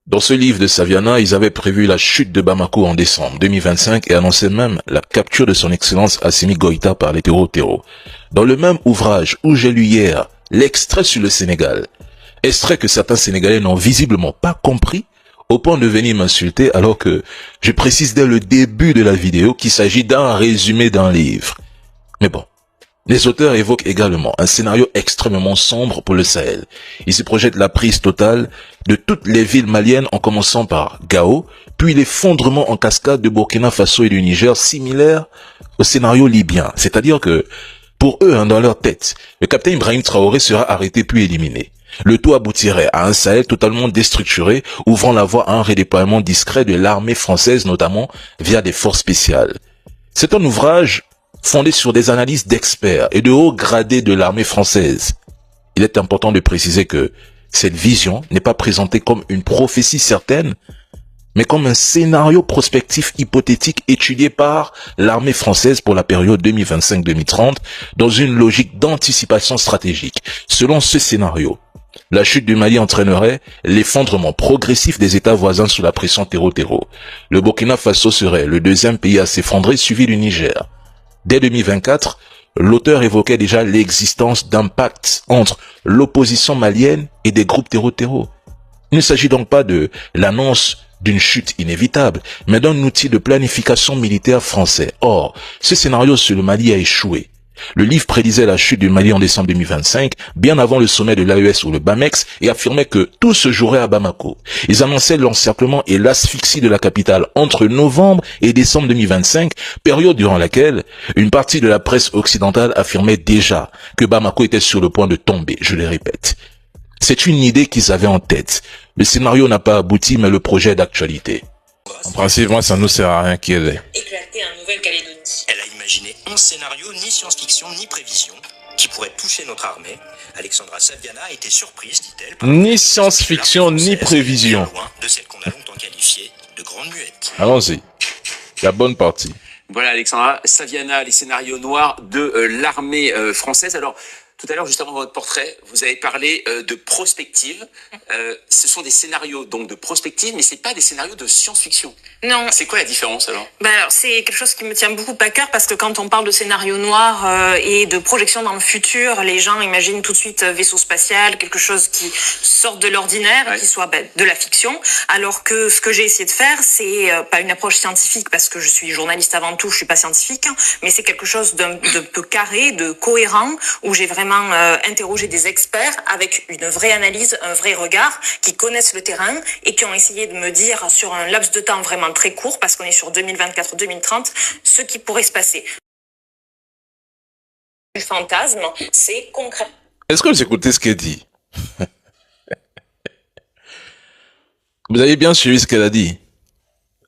Dans ce livre de Saviana, ils avaient prévu la chute de Bamako en décembre 2025 et annonçaient même la capture de son excellence Assimi Goïta par les terreaux. Dans le même ouvrage où j'ai lu hier l'extrait sur le Sénégal, extrait que certains Sénégalais n'ont visiblement pas compris, au point de venir m'insulter alors que je précise dès le début de la vidéo qu'il s'agit d'un résumé d'un livre. Mais bon. Les auteurs évoquent également un scénario extrêmement sombre pour le Sahel. Ils se projettent la prise totale de toutes les villes maliennes en commençant par Gao, puis l'effondrement en cascade de Burkina Faso et du Niger, similaire au scénario libyen. C'est-à-dire que, pour eux, dans leur tête, le capitaine Ibrahim Traoré sera arrêté puis éliminé. Le tout aboutirait à un Sahel totalement déstructuré, ouvrant la voie à un redéploiement discret de l'armée française, notamment via des forces spéciales. C'est un ouvrage fondé sur des analyses d'experts et de hauts gradés de l'armée française. Il est important de préciser que cette vision n'est pas présentée comme une prophétie certaine, mais comme un scénario prospectif hypothétique étudié par l'armée française pour la période 2025-2030 dans une logique d'anticipation stratégique. Selon ce scénario, la chute du Mali entraînerait l'effondrement progressif des États voisins sous la pression terreau-terreau. Le Burkina Faso serait le deuxième pays à s'effondrer, suivi du Niger. Dès 2024, l'auteur évoquait déjà l'existence d'un pacte entre l'opposition malienne et des groupes terreau-terreau. Il ne s'agit donc pas de l'annonce d'une chute inévitable, mais d'un outil de planification militaire français. Or, ce scénario sur le Mali a échoué. Le livre prédisait la chute du Mali en décembre 2025, bien avant le sommet de l'AES ou le BAMEX, et affirmait que tout se jouerait à Bamako. Ils annonçaient l'encerclement et l'asphyxie de la capitale entre novembre et décembre 2025, période durant laquelle une partie de la presse occidentale affirmait déjà que Bamako était sur le point de tomber, je le répète. C'est une idée qu'ils avaient en tête. Le scénario n'a pas abouti, mais le projet est d'actualité. En principe, moi, ça ne nous sert à rien qu'il ait. Éclaté en Nouvelle-Calédonie. Elle a imaginé 11 scénarios, ni science-fiction, ni prévision, qui pourraient toucher notre armée. Alexandra Saviana a été surprise, dit-elle. Ni science-fiction, ni prévision. Loin de celle qu'on a longtemps qualifiée de grande muette. Allons-y. La bonne partie. Voilà, Alexandra Saviana, les scénarios noirs de l'armée française. Alors, tout à l'heure, juste avant votre portrait, vous avez parlé de prospective. Ce sont des scénarios donc de prospective, mais c'est pas des scénarios de science-fiction. Non. C'est quoi la différence alors? Alors c'est quelque chose qui me tient beaucoup à cœur parce que quand on parle de scénario noir et de projection dans le futur, les gens imaginent tout de suite vaisseau spatial, quelque chose qui sort de l'ordinaire, qui soit de la fiction. Alors que ce que j'ai essayé de faire, c'est pas une approche scientifique parce que je suis journaliste avant tout, je suis pas scientifique, mais c'est quelque chose de peu carré, de cohérent, où j'ai vraiment interrogé des experts avec une vraie analyse, un vrai regard, qui connaissent le terrain et qui ont essayé de me dire sur un laps de temps vraiment très court, parce qu'on est sur 2024-2030, ce qui pourrait se passer. Le fantasme, c'est concret. Est-ce que vous écoutez ce qu'elle dit? Vous avez bien suivi ce qu'elle a dit?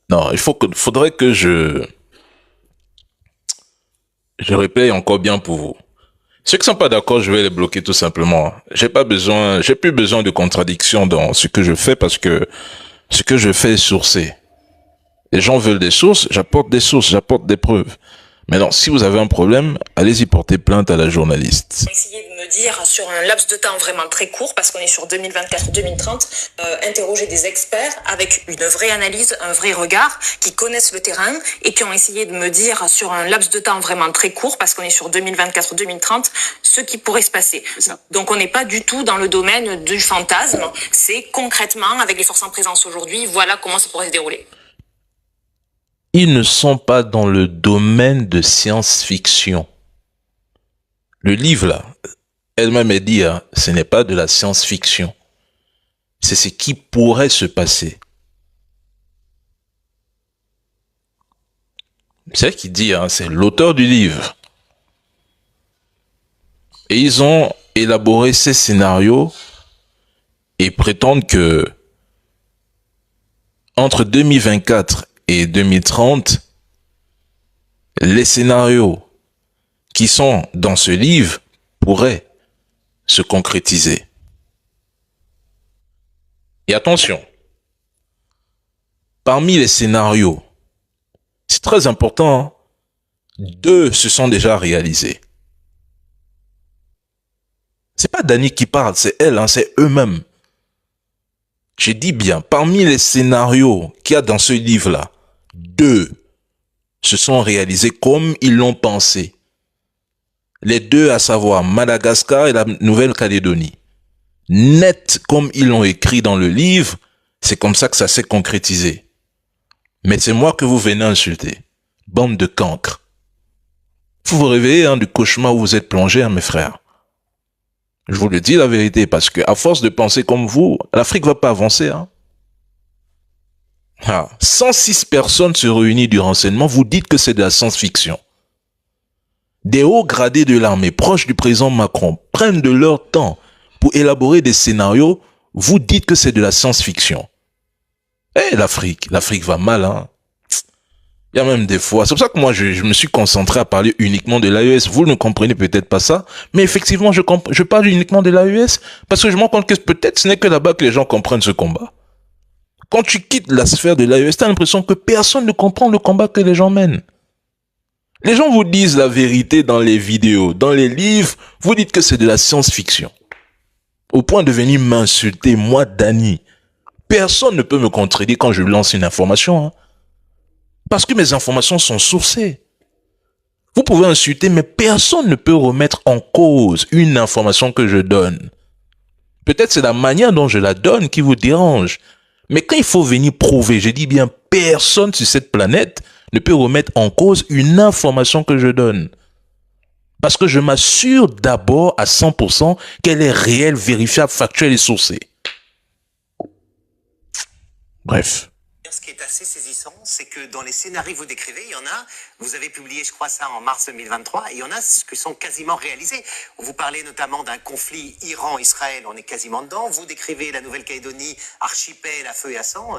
Non, faudrait que je replaye encore bien pour vous. Ceux qui sont pas d'accord, je vais les bloquer tout simplement. J'ai plus besoin de contradiction dans ce que je fais parce que ce que je fais est sourcé. Les gens veulent des sources, j'apporte des sources, j'apporte des preuves. Maintenant, si vous avez un problème, allez-y porter plainte à la journaliste. Essayez de me dire sur un laps de temps vraiment très court, parce qu'on est sur 2024-2030, interroger des experts avec une vraie analyse, un vrai regard, qui connaissent le terrain et qui ont essayé de me dire sur un laps de temps vraiment très court, parce qu'on est sur 2024-2030, ce qui pourrait se passer. Donc on n'est pas du tout dans le domaine du fantasme, c'est concrètement, avec les forces en présence aujourd'hui, voilà comment ça pourrait se dérouler. Ils ne sont pas dans le domaine de science-fiction. Le livre, là, elle-même a dit, hein, ce n'est pas de la science-fiction. C'est ce qui pourrait se passer. C'est elle qui dit, hein, c'est l'auteur du livre. Et ils ont élaboré ces scénarios et prétendent que entre 2024 et 2030, les scénarios qui sont dans ce livre pourraient se concrétiser. Et attention, parmi les scénarios, c'est très important, hein, 2 se sont déjà réalisés. C'est pas Dani qui parle, c'est elle, hein, c'est eux-mêmes. J'ai dit bien, parmi les scénarios qu'il y a dans ce livre-là, 2 se sont réalisés comme ils l'ont pensé. Les 2, à savoir Madagascar et la Nouvelle-Calédonie. Net comme ils l'ont écrit dans le livre, c'est comme ça que ça s'est concrétisé. Mais c'est moi que vous venez insulter. Bande de cancres. Vous vous réveillez du cauchemar où vous êtes plongé, mes frères. Je vous le dis la vérité, parce que à force de penser comme vous, l'Afrique va pas avancer. 106 personnes se réunissent du renseignement, vous dites que c'est de la science-fiction. Des hauts gradés de l'armée proches du président Macron prennent de leur temps pour élaborer des scénarios, vous dites que c'est de la science-fiction. L'Afrique va mal, Il y a même des fois, c'est pour ça que moi je me suis concentré à parler uniquement de l'AES. Vous ne comprenez peut-être pas ça, mais effectivement je parle uniquement de l'AES parce que je me rends compte que peut-être ce n'est que là-bas que les gens comprennent ce combat. Quand tu quittes la sphère de l'AES, tu as l'impression que personne ne comprend le combat que les gens mènent. Les gens vous disent la vérité dans les vidéos, dans les livres, vous dites que c'est de la science-fiction. Au point de venir m'insulter, moi, Dany. Personne ne peut me contredire quand je lance une information, Parce que mes informations sont sourcées. Vous pouvez insulter, mais personne ne peut remettre en cause une information que je donne. Peut-être c'est la manière dont je la donne qui vous dérange. Mais quand il faut venir prouver, je dis bien personne sur cette planète ne peut remettre en cause une information que je donne. Parce que je m'assure d'abord à 100% qu'elle est réelle, vérifiable, factuelle et sourcée. Bref. Ce qui est assez saisissant, c'est que dans les scénarios que vous décrivez, il y en a, vous avez publié, je crois, ça en mars 2023, et il y en a qui sont quasiment réalisés. Vous parlez notamment d'un conflit Iran-Israël, on est quasiment dedans. Vous décrivez la Nouvelle-Calédonie, archipel à feu et à sang.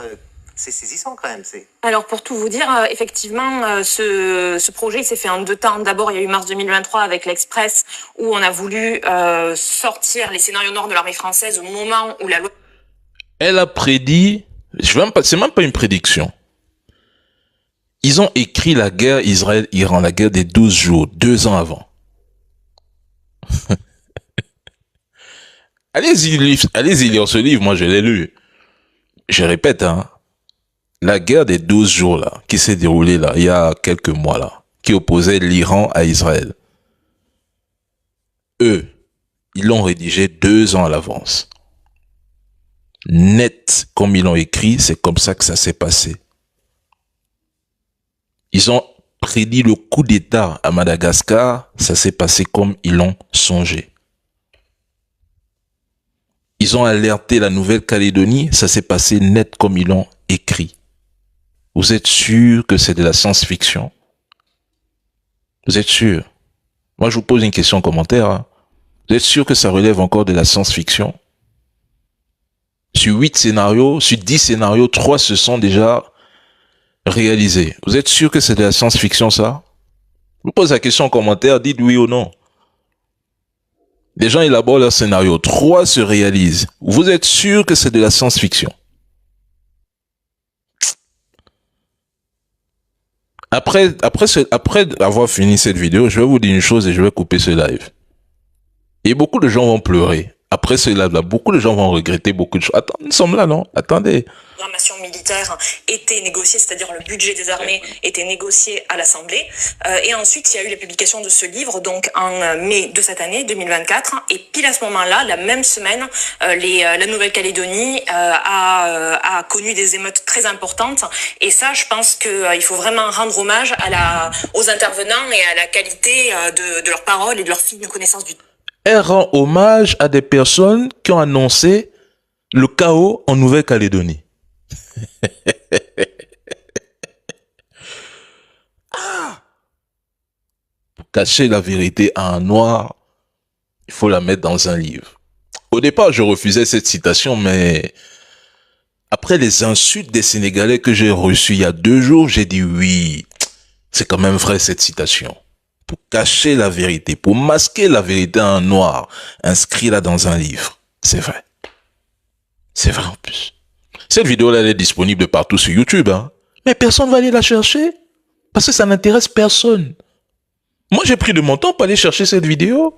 C'est saisissant quand même. Alors pour tout vous dire, effectivement, ce projet s'est fait en 2 temps. D'abord, il y a eu mars 2023 avec l'Express, où on a voulu sortir les scénarios noirs de l'armée française au moment où la loi... Elle a prédit... c'est même pas une prédiction. Ils ont écrit la guerre Israël-Iran, la guerre des 12 jours, 2 ans avant. Allez-y lire ce livre, moi je l'ai lu. Je répète, la guerre des 12 jours là, qui s'est déroulée là, il y a quelques mois là, qui opposait l'Iran à Israël. Eux, ils l'ont rédigé 2 ans à l'avance. Net, comme ils l'ont écrit, c'est comme ça que ça s'est passé. Ils ont prédit le coup d'État à Madagascar, ça s'est passé comme ils l'ont songé. Ils ont alerté la Nouvelle-Calédonie, ça s'est passé net comme ils l'ont écrit. Vous êtes sûr que c'est de la science-fiction? Vous êtes sûr? Moi, je vous pose une question en commentaire. Vous êtes sûr que ça relève encore de la science-fiction? Sur 8 scénarios, sur 10 scénarios, 3 se sont déjà réalisés. Vous êtes sûr que c'est de la science-fiction, ça? Je vous pose la question en commentaire, dites oui ou non. Les gens élaborent leur scénario, 3 se réalisent. Vous êtes sûr que c'est de la science-fiction? Après avoir fini cette vidéo, je vais vous dire une chose et je vais couper ce live. Et beaucoup de gens vont pleurer. Après ce live-là, beaucoup de gens vont regretter beaucoup de choses. Attends, nous sommes là, non? Attendez. La programmation militaire était négociée, c'est-à-dire le budget des armées était négocié à l'Assemblée. Et ensuite, il y a eu la publication de ce livre, donc en mai de cette année, 2024. Et pile à ce moment-là, la même semaine, la Nouvelle-Calédonie a connu des émeutes très importantes. Et ça, je pense qu'il faut vraiment rendre hommage aux intervenants et à la qualité de leurs paroles et de leur fine connaissance du... Elle rend hommage à des personnes qui ont annoncé le chaos en Nouvelle-Calédonie. Pour cacher la vérité à un noir, il faut la mettre dans un livre. Au départ, je refusais cette citation, mais après les insultes des Sénégalais que j'ai reçues il y a 2 jours, j'ai dit oui, c'est quand même vrai cette citation. Pour cacher la vérité, pour masquer la vérité à un noir, inscrit là dans un livre. C'est vrai. C'est vrai en plus. Cette vidéo-là, elle est disponible partout sur YouTube, Mais personne ne va aller la chercher. Parce que ça n'intéresse personne. Moi, j'ai pris de mon temps pour aller chercher cette vidéo.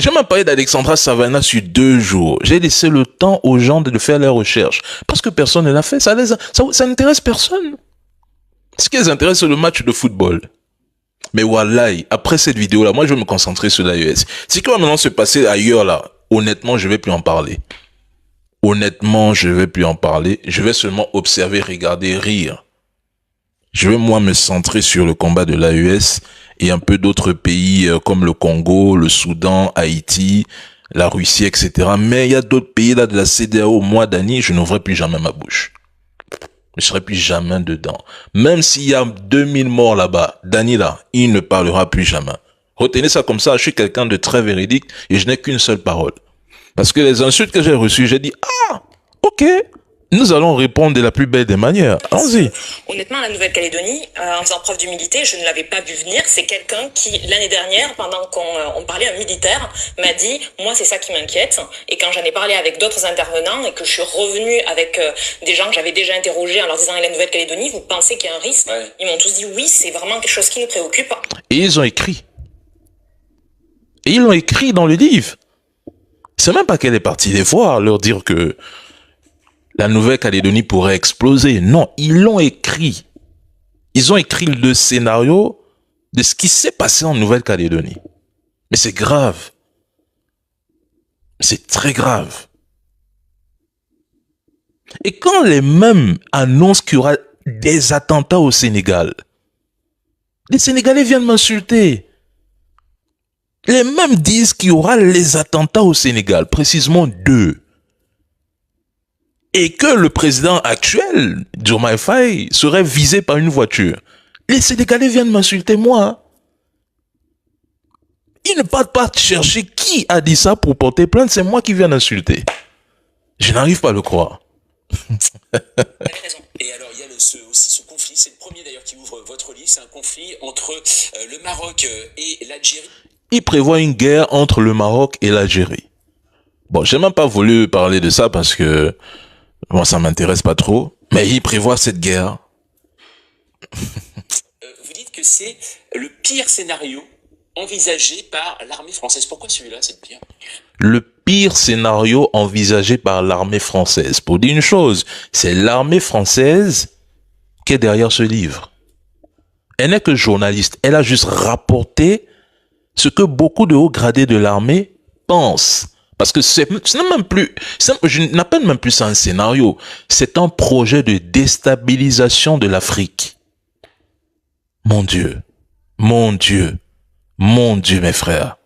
J'ai même parlé d'Alexandra Savannah sur 2 jours. J'ai laissé le temps aux gens de faire leurs recherches. Parce que personne ne l'a fait. Ça n'intéresse personne. Ce qui les intéresse, c'est le match de football. Mais wallahi, après cette vidéo-là, moi, je vais me concentrer sur l'AES. Ce qui va maintenant se passer ailleurs, là, honnêtement, je vais plus en parler. Honnêtement, je vais plus en parler. Je vais seulement observer, regarder, rire. Je vais, moi, me centrer sur le combat de l'AES et un peu d'autres pays comme le Congo, le Soudan, Haïti, la Russie, etc. Mais il y a d'autres pays, là, de la CEDEAO, moi, Dani, je n'ouvrirai plus jamais ma bouche. Je serai plus jamais dedans. Même s'il y a 2000 morts là-bas, Dani là, il ne parlera plus jamais. Retenez ça comme ça, je suis quelqu'un de très véridique et je n'ai qu'une seule parole. Parce que les insultes que j'ai reçues, j'ai dit, ah, ok, nous allons répondre de la plus belle des manières. Allons-y. Honnêtement, la Nouvelle-Calédonie, en faisant preuve d'humilité, je ne l'avais pas vu venir. C'est quelqu'un qui, l'année dernière, pendant qu'on parlait, un militaire m'a dit, moi, c'est ça qui m'inquiète. Et quand j'en ai parlé avec d'autres intervenants et que je suis revenue avec des gens que j'avais déjà interrogés en leur disant, et la Nouvelle-Calédonie, vous pensez qu'il y a un risque? Ouais. Ils m'ont tous dit, oui, c'est vraiment quelque chose qui nous préoccupe. Et ils ont écrit. Et ils l'ont écrit dans le livre. C'est même pas qu'elle est partie les voir, leur dire que la Nouvelle-Calédonie pourrait exploser. Non, ils l'ont écrit. Ils ont écrit le scénario de ce qui s'est passé en Nouvelle-Calédonie. Mais c'est grave. C'est très grave. Et quand les mêmes annoncent qu'il y aura des attentats au Sénégal, les Sénégalais viennent m'insulter. Les mêmes disent qu'il y aura les attentats au Sénégal, précisément 2. Et que le président actuel, Diomaye Faye, serait visé par une voiture. Les Sénégalais viennent m'insulter, moi. Ils ne partent pas chercher qui a dit ça pour porter plainte, c'est moi qui viens d'insulter. Je n'arrive pas à le croire. Et alors, il y a aussi ce conflit, c'est le premier d'ailleurs qui ouvre votre livre, c'est un conflit entre le Maroc et l'Algérie. Il prévoit une guerre entre le Maroc et l'Algérie. Bon, j'ai même pas voulu parler de ça parce que moi, ça m'intéresse pas trop. Mais il prévoit cette guerre. Vous dites que c'est le pire scénario envisagé par l'armée française. Pourquoi celui-là, c'est le pire? Le pire scénario envisagé par l'armée française. Pour dire une chose, c'est l'armée française qui est derrière ce livre. Elle n'est que journaliste. Elle a juste rapporté ce que beaucoup de hauts gradés de l'armée pensent. Parce que ce n'est même plus, je n'appelle même plus ça un scénario. C'est un projet de déstabilisation de l'Afrique. Mon Dieu. Mon Dieu. Mon Dieu, mes frères.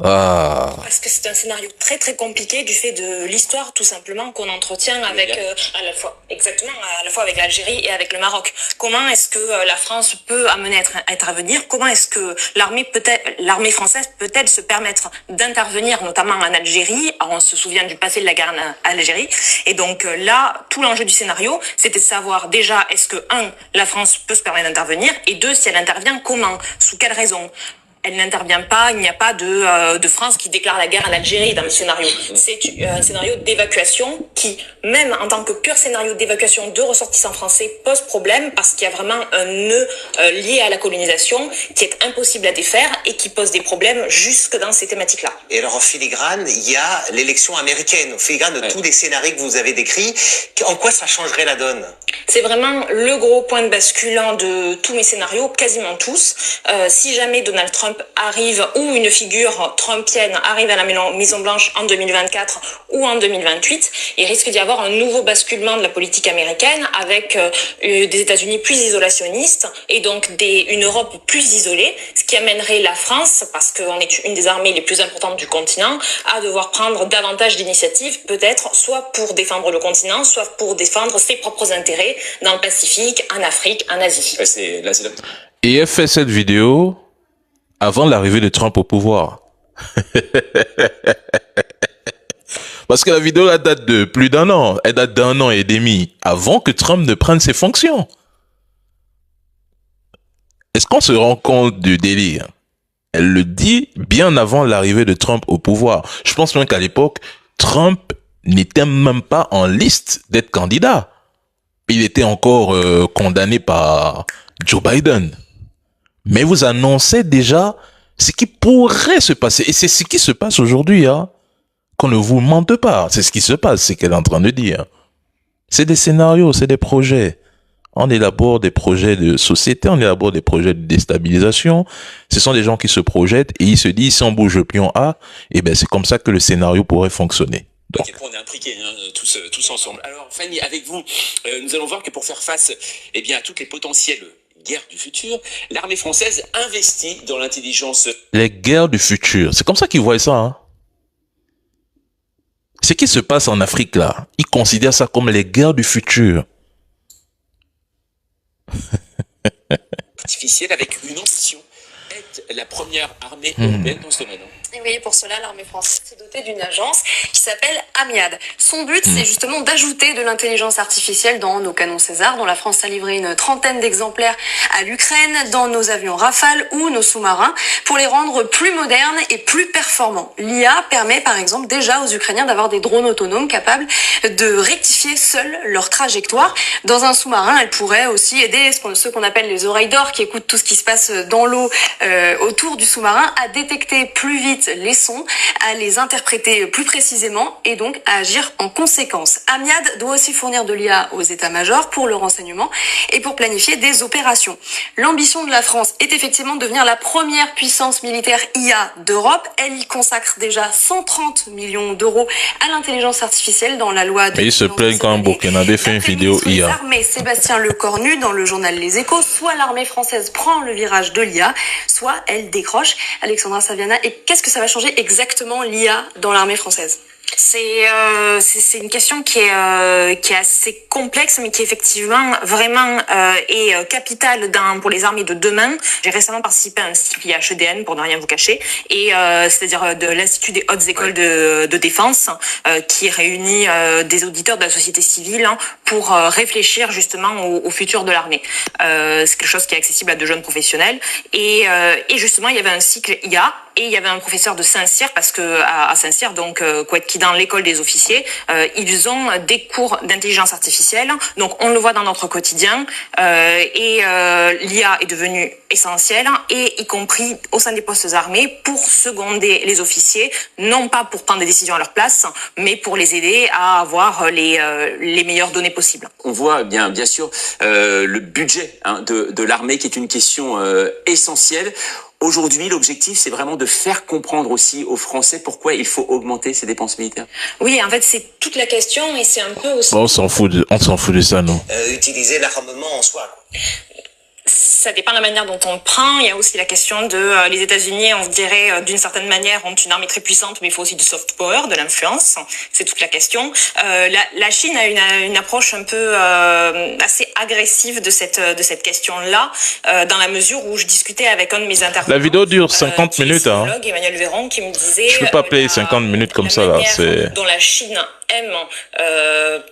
Parce que c'est un scénario très très compliqué du fait de l'histoire tout simplement qu'on entretient avec à la fois avec l'Algérie et avec le Maroc. Comment est-ce que la France peut amener à intervenir? Comment est-ce que l'armée française peut-elle se permettre d'intervenir notamment en Algérie? Alors, on se souvient du passé de la guerre en Algérie. Et donc là, tout l'enjeu du scénario, c'était de savoir déjà est-ce que la France peut se permettre d'intervenir et 2, si elle intervient, comment? Sous quelles raisons? Elle n'intervient pas, il n'y a pas de France qui déclare la guerre à l'Algérie dans le scénario. C'est un scénario d'évacuation qui, même en tant que pur scénario d'évacuation de ressortissants français, pose problème parce qu'il y a vraiment un nœud lié à la colonisation qui est impossible à défaire et qui pose des problèmes jusque dans ces thématiques-là. Et alors en filigrane, il y a l'élection américaine, en filigrane de tous les scénarios que vous avez décrits. En quoi ça changerait la donne? C'est vraiment le gros point de basculant de tous mes scénarios, quasiment tous. Si jamais Donald Trump arrive ou une figure trumpienne arrive à la Maison-Blanche en 2024 ou en 2028, il risque d'y avoir un nouveau basculement de la politique américaine avec des États-Unis plus isolationnistes et donc une Europe plus isolée, ce qui amènerait la France, parce qu'on est une des armées les plus importantes du continent, à devoir prendre davantage d'initiatives, peut-être soit pour défendre le continent, soit pour défendre ses propres intérêts dans le Pacifique, en Afrique, en Asie. Et elle fait cette vidéo avant l'arrivée de Trump au pouvoir. Parce que la vidéo elle date de plus d'1 an. Elle date d'1 an et demi avant que Trump ne prenne ses fonctions. Est-ce qu'on se rend compte du délire? Elle le dit bien avant l'arrivée de Trump au pouvoir. Je pense même qu'à l'époque, Trump n'était même pas en liste d'être candidat. Il était encore condamné par Joe Biden. Mais vous annoncez déjà Ce qui pourrait se passer, et c'est ce qui se passe aujourd'hui, hein. Qu'on ne vous mente pas, c'est ce qui se passe, c'est qu'elle est en train de dire. C'est des scénarios, c'est des projets. On élabore des projets de société, on élabore des projets de déstabilisation. Ce sont des gens qui se projettent et ils se disent, si on bouge le pion A, eh ben, c'est comme ça que le scénario pourrait fonctionner. Donc, on est impliqués tous ensemble. Alors Fanny, avec vous, nous allons voir que pour faire face à toutes les potentielles guerres du futur, l'armée française investit dans l'intelligence. Les guerres du futur, c'est comme ça qu'ils voient ça. Hein. Ce qui se passe en Afrique là, ils considèrent ça comme les guerres du futur. Artificielle avec une ambition, être la première armée européenne dans ce domaine. Et oui, pour cela, l'armée française s'est dotée d'une agence qui s'appelle AMIAD. Son but, c'est justement d'ajouter de l'intelligence artificielle dans nos canons César, dont la France a livré une trentaine d'exemplaires à l'Ukraine, dans nos avions Rafale ou nos sous-marins, pour les rendre plus modernes et plus performants. L'IA permet, par exemple, déjà aux Ukrainiens d'avoir des drones autonomes capables de rectifier seuls leur trajectoire. Dans un sous-marin, elle pourrait aussi aider ceux qu'on appelle les oreilles d'or, qui écoutent tout ce qui se passe dans l'eau autour du sous-marin, à détecter plus vite les sons, à les interpréter plus précisément et donc à agir en conséquence. AMIAD doit aussi fournir de l'IA aux états-majors pour le renseignement et pour planifier des opérations. L'ambition de la France est effectivement de devenir la première puissance militaire IA d'Europe. Elle y consacre déjà 130 millions d'euros à l'intelligence artificielle dans la loi de... Mais ils se plaignent quand Burkinabé fait une vidéo IA. L'armée Sébastien Lecornu dans le journal Les Échos, soit l'armée française prend le virage de l'IA, soit elle décroche. Alexandra Saviana, et qu'est-ce que ça va changer exactement l'IA dans l'armée française ? C'est une question qui est assez complexe, mais qui effectivement vraiment est capitale pour les armées de demain. J'ai récemment participé à un cycle IHEDN, pour ne rien vous cacher, et c'est-à-dire de l'Institut des hautes écoles de défense, qui réunit des auditeurs de la société civile pour réfléchir justement au futur de l'armée. C'est quelque chose qui est accessible à de jeunes professionnels, et justement il y avait un cycle IA. Et il y avait un professeur de Saint-Cyr, parce que à Saint-Cyr, donc qui dans l'école des officiers, ils ont des cours d'intelligence artificielle. Donc on le voit dans notre quotidien, et l'IA est devenue essentielle, et y compris au sein des postes armés, pour seconder les officiers, non pas pour prendre des décisions à leur place, mais pour les aider à avoir les meilleures données possibles. On voit bien sûr le budget de l'armée, qui est une question essentielle. Aujourd'hui, l'objectif, c'est vraiment de faire comprendre aussi aux Français pourquoi il faut augmenter ces dépenses militaires. Oui, en fait, c'est toute la question, et c'est un peu aussi... Bon, on s'en fout de ça, non. Utiliser l'armement en soi, quoi. Ça dépend de la manière dont on le prend. Il y a aussi la question de les États-Unis, on se dirait d'une certaine manière, ont une armée très puissante, mais il faut aussi du soft power, de l'influence. C'est toute la question. La Chine a une approche un peu assez agressive de cette question-là, dans la mesure où je discutais avec un de mes intervenants. La vidéo dure 50 minutes, hein. Emmanuel Véron, qui me disait. Je peux pas payer 50 minutes comme ça, là. C'est dont la Chine aime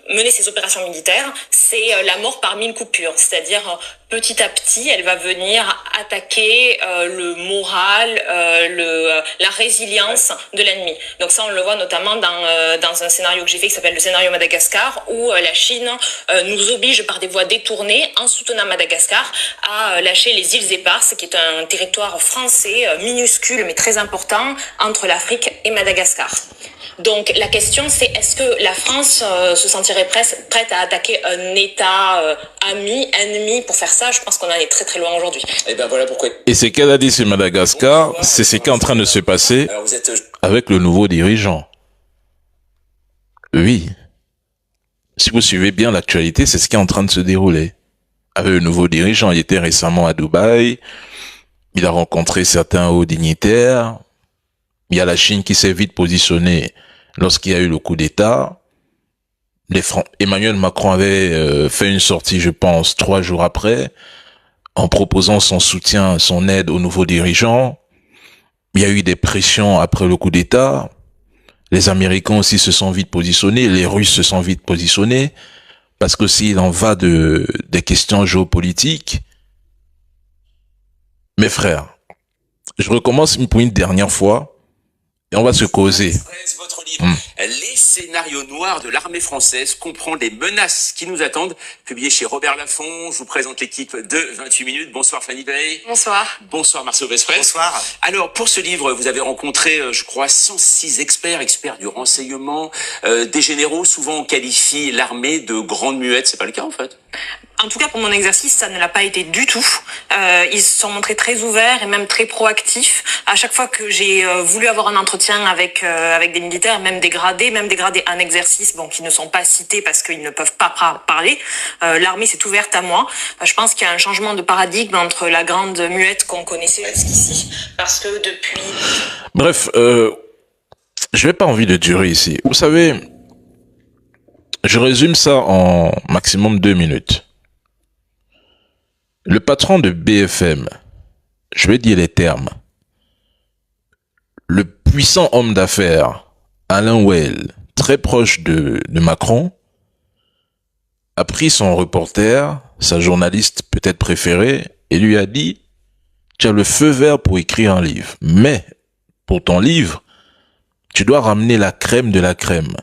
mener ses opérations militaires, c'est la mort par mille coupures, c'est-à-dire petit à petit, elle va venir attaquer le moral, la résilience de l'ennemi. Donc ça, on le voit notamment dans un scénario que j'ai fait qui s'appelle le scénario Madagascar, où la Chine nous oblige par des voies détournées, en soutenant Madagascar, à lâcher les îles Éparses, qui est un territoire français minuscule mais très important entre l'Afrique et Madagascar. Donc la question, c'est est-ce que la France se sentirait prête à attaquer un État ennemi pour faire ça? Je pense qu'on en est très très loin aujourd'hui. Et ben voilà pourquoi. Et ce qu'elle a dit sur Madagascar, c'est ce qui est en train de se passer avec le nouveau dirigeant. Oui. Si vous suivez bien l'actualité, c'est ce qui est en train de se dérouler. Avec le nouveau dirigeant, il était récemment à Dubaï. Il a rencontré certains hauts dignitaires. Il y a la Chine qui s'est vite positionnée lorsqu'il y a eu le coup d'État. Emmanuel Macron avait fait une sortie, je pense, 3 jours après, en proposant son soutien, son aide aux nouveaux dirigeants. Il y a eu des pressions après le coup d'État. Les Américains aussi se sont vite positionnés, les Russes se sont vite positionnés, parce que s'il en va des questions géopolitiques, mes frères, je recommence pour une dernière fois, et on va se causer. Votre livre Les scénarios noirs de l'armée française, comprendre les menaces qui nous attendent, publié chez Robert Laffont. Je vous présente l'équipe de 28 minutes. Bonsoir Fanny Bay. Bonsoir. Bonsoir Marceau Vesprès. Bonsoir. Alors, pour ce livre, vous avez rencontré, je crois, 106 experts du renseignement, des généraux. Souvent, on qualifie l'armée de grande muette. C'est pas le cas, en fait? En tout cas, pour mon exercice, ça ne l'a pas été du tout. Ils se sont montrés très ouverts et même très proactifs. À chaque fois que j'ai voulu avoir un entretien avec des militaires, même des gradés en exercice, bon, qui ne sont pas cités parce qu'ils ne peuvent pas parler, l'armée s'est ouverte à moi. Je pense qu'il y a un changement de paradigme entre la grande muette qu'on connaissait jusqu'ici, parce que depuis... Bref, je n'ai pas envie de durer ici. Vous savez, je résume ça en maximum 2 minutes. Le patron de BFM, je vais dire les termes, le puissant homme d'affaires Alain Well, très proche de Macron, a pris son reporter, sa journaliste peut-être préférée, et lui a dit « Tu as le feu vert pour écrire un livre, mais pour ton livre, tu dois ramener la crème de la crème. »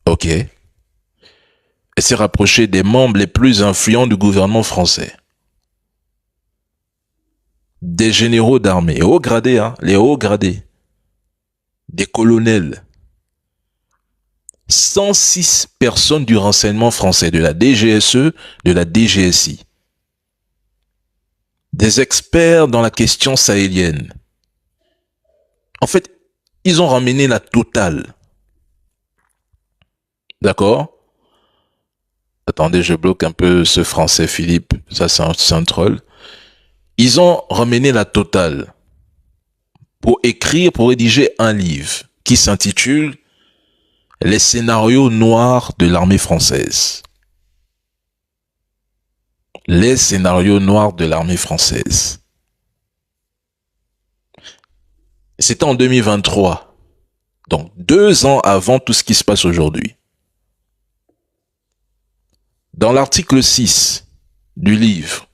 Ok. Et s'est rapproché des membres les plus influents du gouvernement français. Des généraux d'armée, hauts gradés, les hauts gradés. Des colonels. 106 personnes du renseignement français, de la DGSE, de la DGSI. Des experts dans la question sahélienne. En fait, ils ont ramené la totale. D'accord? Attendez, je bloque un peu ce français, Philippe. Ça, c'est un troll. Ils ont ramené la totale pour rédiger un livre qui s'intitule « Les scénarios noirs de l'armée française ». Les scénarios noirs de l'armée française. C'était en 2023. Donc, 2 ans avant tout ce qui se passe aujourd'hui. Dans l'article 6 du livre,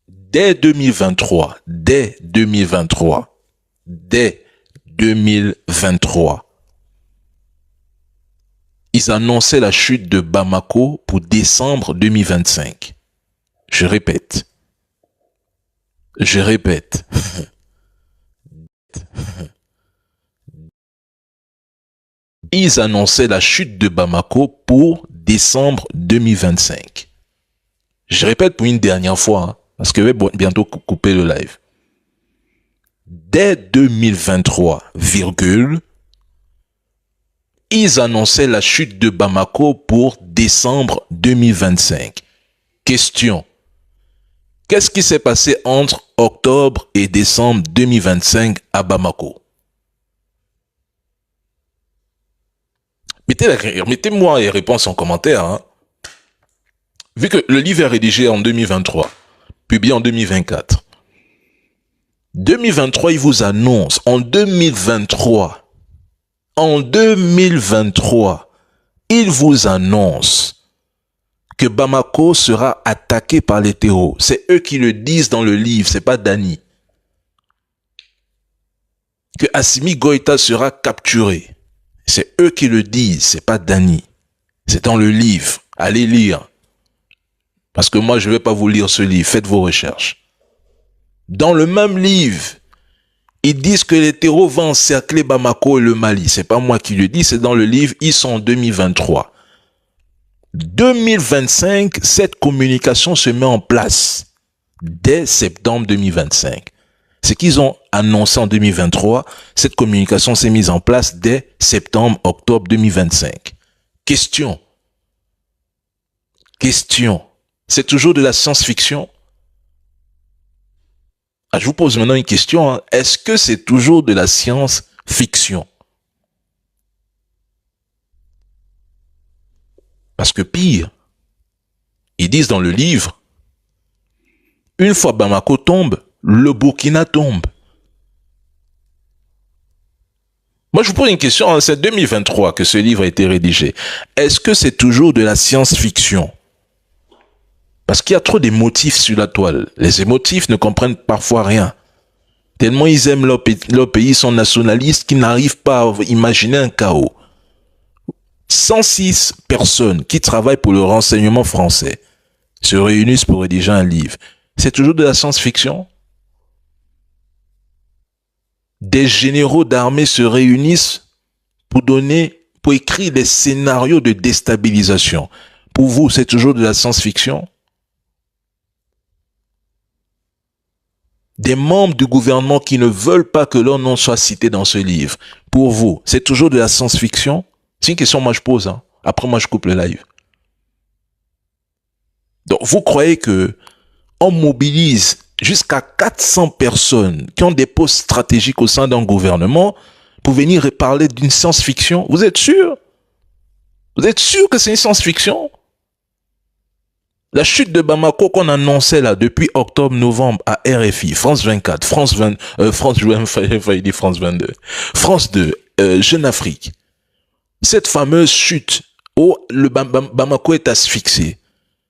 dès 2023, ils annonçaient la chute de Bamako pour décembre 2025. Je répète. Ils annonçaient la chute de Bamako pour décembre 2025. Je répète pour une dernière fois, parce que je vais bientôt couper le live. Dès 2023, ils annonçaient la chute de Bamako pour décembre 2025. Question. Qu'est-ce qui s'est passé entre octobre et décembre 2025 à Bamako? Mettez-moi les réponses en commentaire. Vu que le livre est rédigé en 2023, publié en 2024. 2023, il vous annonce, en 2023, il vous annonce que Bamako sera attaqué par les terreaux. C'est eux qui le disent dans le livre, c'est pas Dani. Que Assimi Goïta sera capturé. C'est eux qui le disent, c'est pas Dani. C'est dans le livre. Allez lire. Parce que moi, je vais pas vous lire ce livre. Faites vos recherches. Dans le même livre, ils disent que les terreaux vont encercler Bamako et le Mali. C'est pas moi qui le dis, c'est dans le livre. Ils sont en 2023. 2025, cette communication se met en place. Dès septembre 2025. Ce qu'ils ont annoncé en 2023, cette communication s'est mise en place dès septembre, octobre 2025. Question. C'est toujours de la science-fiction? Je vous pose maintenant une question. Est-ce que c'est toujours de la science-fiction? Parce que pire, ils disent dans le livre, une fois Bamako tombe, le Burkina tombe. Moi, je vous pose une question. C'est 2023 que ce livre a été rédigé. Est-ce que c'est toujours de la science-fiction? Parce qu'il y a trop d'émotifs sur la toile. Les émotifs ne comprennent parfois rien. Tellement ils aiment leur pays, ils sont nationalistes qu'ils n'arrivent pas à imaginer un chaos. 106 personnes qui travaillent pour le renseignement français se réunissent pour rédiger un livre. C'est toujours de la science-fiction. Des généraux d'armée se réunissent pour écrire des scénarios de déstabilisation. Pour vous, c'est toujours de la science-fiction. Des membres du gouvernement qui ne veulent pas que leur nom soit cité dans ce livre. Pour vous, c'est toujours de la science-fiction. C'est une question que moi je pose. Hein. Après, moi je coupe le live. Donc, vous croyez que on mobilise jusqu'à 400 personnes qui ont des postes stratégiques au sein d'un gouvernement pour venir parler d'une science-fiction? Vous êtes sûr? Vous êtes sûr que c'est une science-fiction? La chute de Bamako qu'on annonçait là depuis octobre-novembre à RFI, France 24, France 22, France 2, Jeune Afrique. Cette fameuse chute où le Bamako est asphyxié.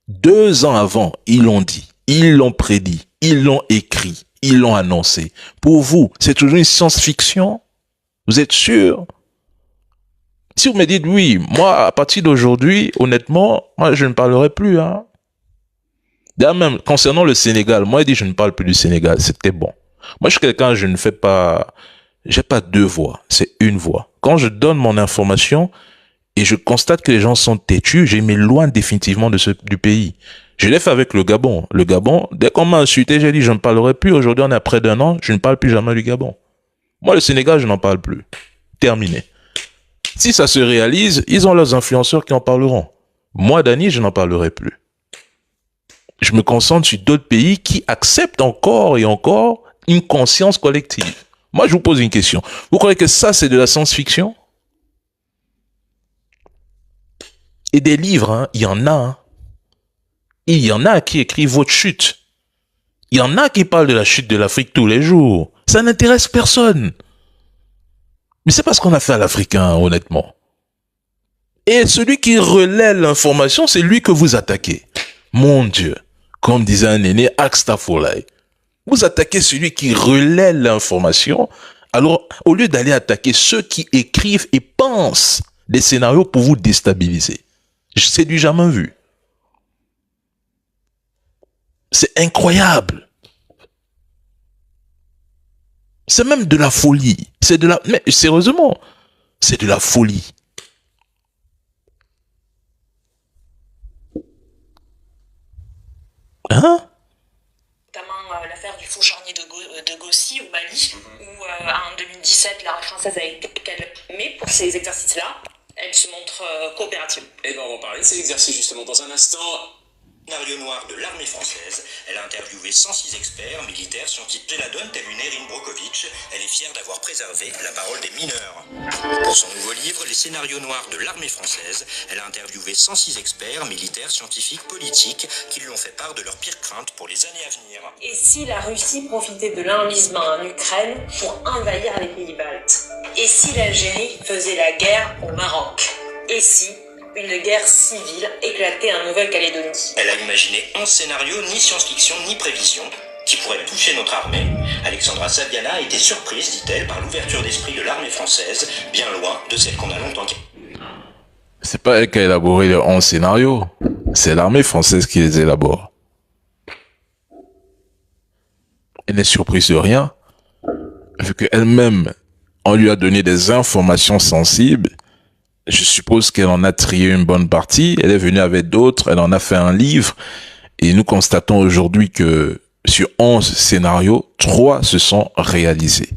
2 ans avant, ils l'ont dit, ils l'ont prédit, ils l'ont écrit, ils l'ont annoncé. Pour vous, c'est toujours une science-fiction? Vous êtes sûr? Si vous me dites oui, moi, à partir d'aujourd'hui, honnêtement, moi, je ne parlerai plus, hein. D'ailleurs, même, concernant le Sénégal, moi, il dit, je ne parle plus du Sénégal. C'était bon. Moi, je suis quelqu'un, j'ai pas 2 voix. C'est une voix. Quand je donne mon information et je constate que les gens sont têtus, je m'éloigne définitivement du pays. Je l'ai fait avec le Gabon. Le Gabon, dès qu'on m'a insulté, j'ai dit, je ne parlerai plus. Aujourd'hui, on est à près d'1 an, je ne parle plus jamais du Gabon. Moi, le Sénégal, je n'en parle plus. Terminé. Si ça se réalise, ils ont leurs influenceurs qui en parleront. Moi, Dani, je n'en parlerai plus. Je me concentre sur d'autres pays qui acceptent encore et encore une conscience collective. Moi, je vous pose une question. Vous croyez que ça, c'est de la science-fiction? Et des livres, hein, il y en a. Hein. Il y en a qui écrivent votre chute. Il y en a qui parlent de la chute de l'Afrique tous les jours. Ça n'intéresse personne. Mais c'est pas ce qu'on a fait à l'Africain, honnêtement. Et celui qui relaie l'information, c'est lui que vous attaquez. Mon Dieu. Comme disait un aîné, Akstafolai. Vous attaquez celui qui relaie l'information. Alors, au lieu d'aller attaquer ceux qui écrivent et pensent des scénarios pour vous déstabiliser. C'est du jamais vu. C'est incroyable. C'est même de la folie. Mais sérieusement, c'est de la folie. Hein? Notamment l'affaire du faux charnier de Gossi au Mali, où en 2017, l'armée française a été qu'elle. Mais pour ces exercices-là, elle se montre coopérative. Et bien, on va en parler de ces exercices justement dans un instant. Scénario noir de l'armée française. Elle a interviewé 106 experts, militaires, scientifiques. La donne, telle une Erin Brockovich. Elle est fière d'avoir préservé la parole des mineurs. Pour son nouveau livre, Les scénarios noirs de l'armée française, elle a interviewé 106 experts, militaires, scientifiques, politiques, qui lui ont fait part de leurs pires craintes pour les années à venir. Et si la Russie profitait de l'enlisement en Ukraine pour envahir les pays baltes? Et si l'Algérie faisait la guerre au Maroc? Et si une guerre civile éclatait en Nouvelle-Calédonie? Elle a imaginé 11 scénarios, ni science-fiction, ni prévision, qui pourraient toucher notre armée. Alexandra Saviana a été surprise, dit-elle, par l'ouverture d'esprit de l'armée française, bien loin de celle qu'on a longtemps... C'est pas elle qui a élaboré les 11 scénarios. C'est l'armée française qui les élabore. Elle n'est surprise de rien, vu qu'elle-même, on lui a donné des informations sensibles. Je suppose qu'elle en a trié une bonne partie. Elle est venue avec d'autres. Elle en a fait un livre. Et nous constatons aujourd'hui que sur 11 scénarios, 3 se sont réalisés.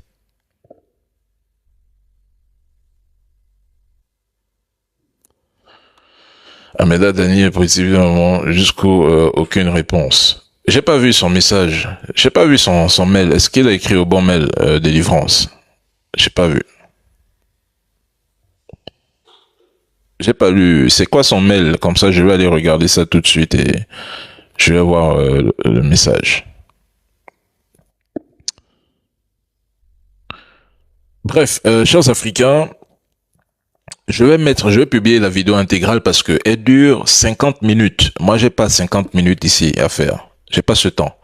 Ahmeda Dani est précisément jusqu'au aucune réponse. J'ai pas vu son message. J'ai pas vu son mail. Est-ce qu'il a écrit au bon mail délivrance? J'ai pas vu. J'ai pas lu. C'est quoi son mail? Comme ça, je vais aller regarder ça tout de suite et je vais voir le message. Bref, chers Africains, je vais publier la vidéo intégrale parce que elle dure 50 minutes. Moi, j'ai pas 50 minutes ici à faire. J'ai pas ce temps.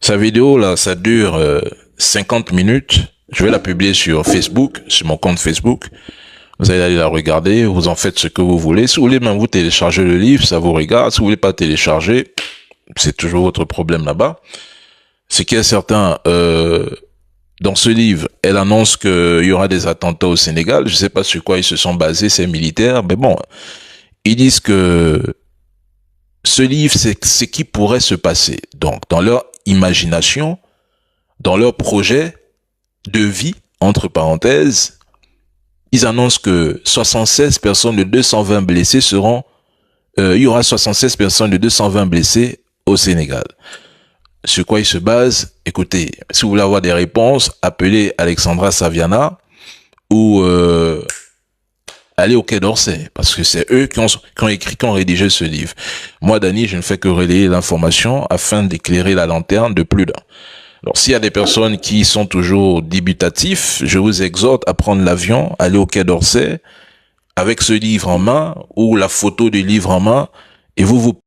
Sa vidéo là, ça dure 50 minutes. Je vais la publier sur Facebook, sur mon compte Facebook. Vous allez aller la regarder, vous en faites ce que vous voulez. Si vous voulez même vous télécharger le livre, ça vous regarde. Si vous voulez pas télécharger, c'est toujours votre problème là-bas. Ce qui est certain, dans ce livre, elle annonce qu'il y aura des attentats au Sénégal. Je sais pas sur quoi ils se sont basés, ces militaires, mais bon, ils disent que ce livre, c'est ce qui pourrait se passer. Donc, dans leur imagination, dans leur projet de vie, entre parenthèses, ils annoncent que 76 personnes de 220 blessés seront, il y aura 76 personnes de 220 blessés au Sénégal. Sur quoi ils se basent? Écoutez, si vous voulez avoir des réponses, appelez Alexandra Saviana ou allez au Quai d'Orsay, parce que c'est eux qui ont écrit, qui ont rédigé ce livre. Moi, Dany, je ne fais que relayer l'information afin d'éclairer la lanterne de plus d'un. Alors, s'il y a des personnes qui sont toujours dubitatifs, je vous exhorte à prendre l'avion, aller au Quai d'Orsay, avec ce livre en main, ou la photo du livre en main, et vous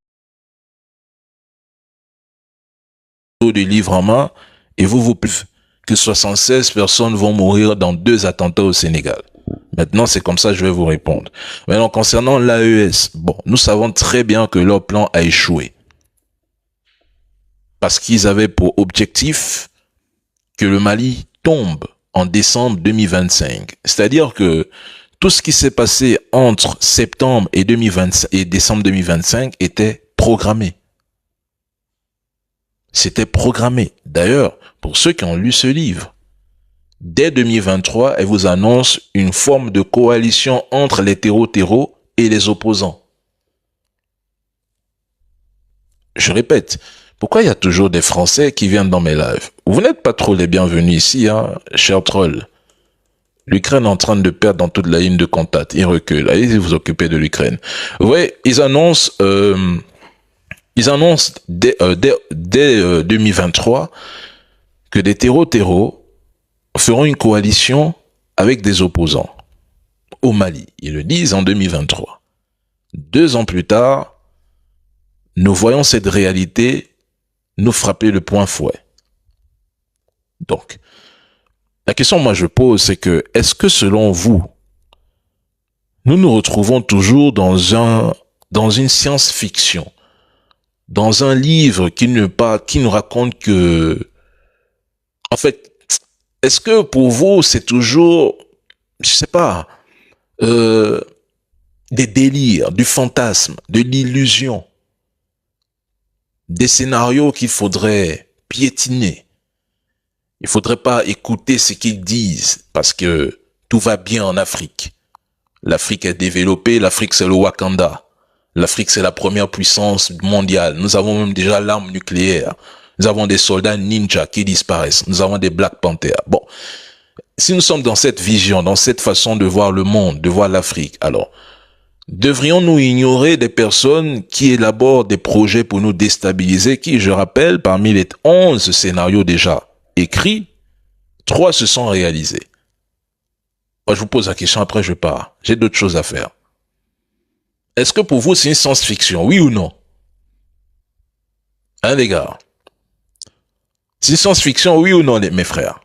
que 76 personnes vont mourir dans 2 attentats au Sénégal. Maintenant, c'est comme ça que je vais vous répondre. Maintenant, concernant l'AES, bon, nous savons très bien que leur plan a échoué. Parce qu'ils avaient pour objectif que le Mali tombe en décembre 2025. C'est-à-dire que tout ce qui s'est passé entre septembre et décembre 2025 était programmé. C'était programmé. D'ailleurs, pour ceux qui ont lu ce livre, dès 2023, elle vous annonce une forme de coalition entre les terreaux et les opposants. Je répète, pourquoi il y a toujours des Français qui viennent dans mes lives? Vous n'êtes pas trop les bienvenus ici, hein, chers trolls. L'Ukraine est en train de perdre dans toute la ligne de contact. Il recule. Allez vous occuper de l'Ukraine. Vous voyez, ils annoncent dès 2023 que des terreaux feront une coalition avec des opposants au Mali. Ils le disent en 2023. 2 ans plus tard, nous voyons cette réalité nous frapper le point fouet. Donc, la question moi je pose, c'est que, est-ce que selon vous, nous nous retrouvons toujours dans une science-fiction, dans un livre qui nous raconte que, en fait, est-ce que pour vous c'est toujours, je sais pas, des délires, du fantasme, de l'illusion, des scénarios qu'il faudrait piétiner? Il faudrait pas écouter ce qu'ils disent parce que tout va bien en Afrique. L'Afrique est développée, l'Afrique c'est le Wakanda. L'Afrique c'est la première puissance mondiale. Nous avons même déjà l'arme nucléaire. Nous avons des soldats ninja qui disparaissent. Nous avons des Black Panthers. Bon, si nous sommes dans cette vision, dans cette façon de voir le monde, de voir l'Afrique, alors devrions-nous ignorer des personnes qui élaborent des projets pour nous déstabiliser, qui, je rappelle, parmi les 11 scénarios déjà écrits, 3 se sont réalisés. Moi, je vous pose la question, après je pars. J'ai d'autres choses à faire. Est-ce que pour vous, c'est une science-fiction, oui ou non? Hein, les gars? C'est une science-fiction, oui ou non, mes frères?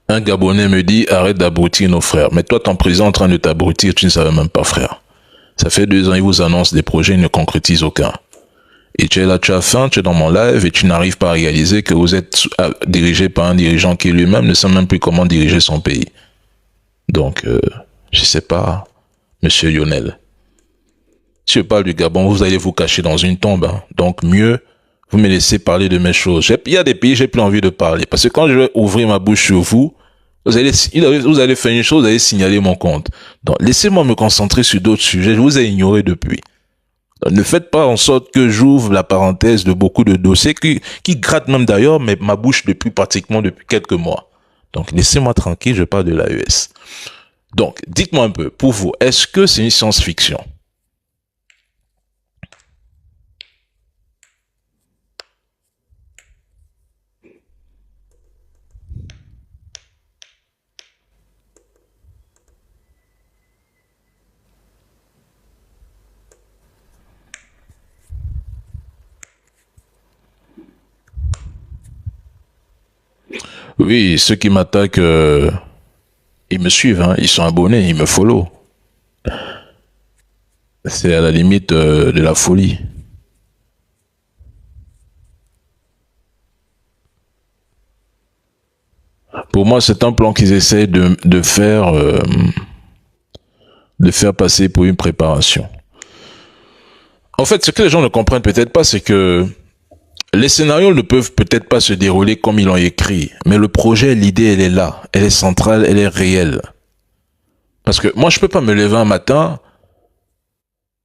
Un Gabonais me dit, arrête d'abrutir nos frères. Mais toi, ton président est en train de t'abrutir, tu ne savais même pas, frère. Ça fait 2 ans, il vous annonce des projets, il ne concrétise aucun. Et tu es là, tu as faim, tu es dans mon live et tu n'arrives pas à réaliser que vous êtes dirigé par un dirigeant qui lui-même ne sait même plus comment diriger son pays. Donc, je sais pas, monsieur Lionel. Si je parle du Gabon, vous allez vous cacher dans une tombe. Hein. Donc, mieux, vous me laissez parler de mes choses. Il y a des pays, j'ai plus envie de parler. Parce que quand je vais ouvrir ma bouche sur vous, vous allez faire une chose, vous allez signaler mon compte. Donc, laissez-moi me concentrer sur d'autres sujets. Je vous ai ignoré depuis. Donc, ne faites pas en sorte que j'ouvre la parenthèse de beaucoup de dossiers qui grattent même d'ailleurs ma bouche depuis quelques mois. Donc, laissez-moi tranquille, je parle de l'AES. Donc, dites-moi un peu, pour vous, est-ce que c'est une science-fiction? Oui, ceux qui m'attaquent, ils me suivent, hein, ils sont abonnés, ils me follow. C'est à la limite de la folie. Pour moi, c'est un plan qu'ils essaient de faire passer pour une préparation. En fait, ce que les gens ne comprennent peut-être pas, c'est que les scénarios ne peuvent peut-être pas se dérouler comme ils l'ont écrit, mais le projet, l'idée, elle est là, elle est centrale, elle est réelle. Parce que moi, je peux pas me lever un matin,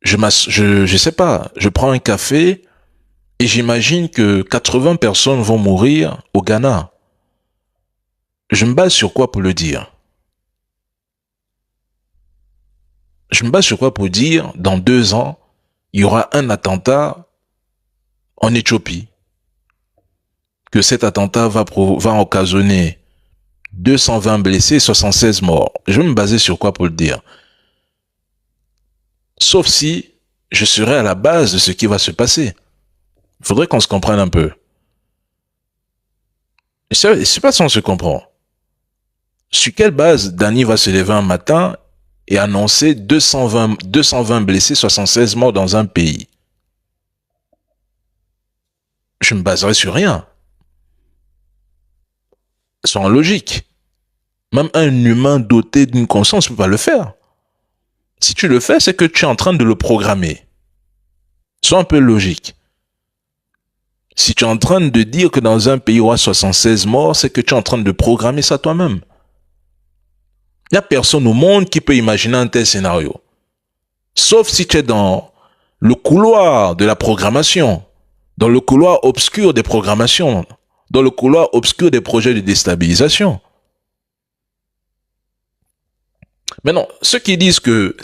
je sais pas, je prends un café et j'imagine que 80 personnes vont mourir au Ghana. Je me base sur quoi pour le dire? Je me base sur quoi pour dire, dans 2 ans, il y aura un attentat en Éthiopie. Que cet attentat va occasionner 220 blessés, 76 morts. Je vais me baser sur quoi pour le dire? Sauf si je serai à la base de ce qui va se passer. Il faudrait qu'on se comprenne un peu. C'est pas si on se comprend. Sur quelle base Dany va se lever un matin et annoncer 220 blessés, 76 morts dans un pays? Je me baserai sur rien. Sans logique. Même un humain doté d'une conscience ne peut pas le faire. Si tu le fais, c'est que tu es en train de le programmer. Sois un peu logique. Si tu es en train de dire que dans un pays il y aura 76 morts, c'est que tu es en train de programmer ça toi-même. Il n'y a personne au monde qui peut imaginer un tel scénario. Sauf si tu es dans le couloir de la programmation, dans le couloir obscur des programmations, dans le couloir obscur des projets de déstabilisation. Mais non, ceux qui disent que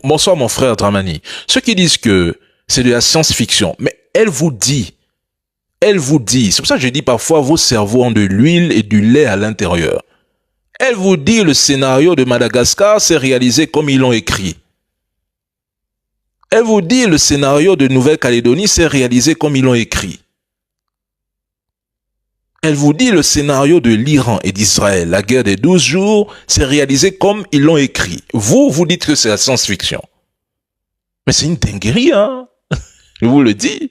bonsoir mon frère Dramani, ceux qui disent que c'est de la science-fiction, mais elle vous dit, c'est pour ça que je dis parfois vos cerveaux ont de l'huile et du lait à l'intérieur. Elle vous dit le scénario de Madagascar s'est réalisé comme ils l'ont écrit. Elle vous dit le scénario de Nouvelle-Calédonie s'est réalisé comme ils l'ont écrit. Elle vous dit le scénario de l'Iran et d'Israël, la guerre des 12 jours, s'est réalisé comme ils l'ont écrit. Vous, vous dites que c'est la science-fiction. Mais c'est une dinguerie, hein. Je vous le dis.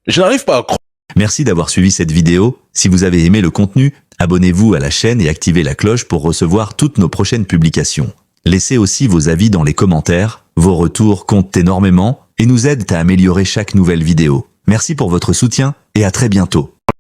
Je n'arrive pas à croire. Merci d'avoir suivi cette vidéo. Si vous avez aimé le contenu, abonnez-vous à la chaîne et activez la cloche pour recevoir toutes nos prochaines publications. Laissez aussi vos avis dans les commentaires. Vos retours comptent énormément et nous aident à améliorer chaque nouvelle vidéo. Merci pour votre soutien et à très bientôt.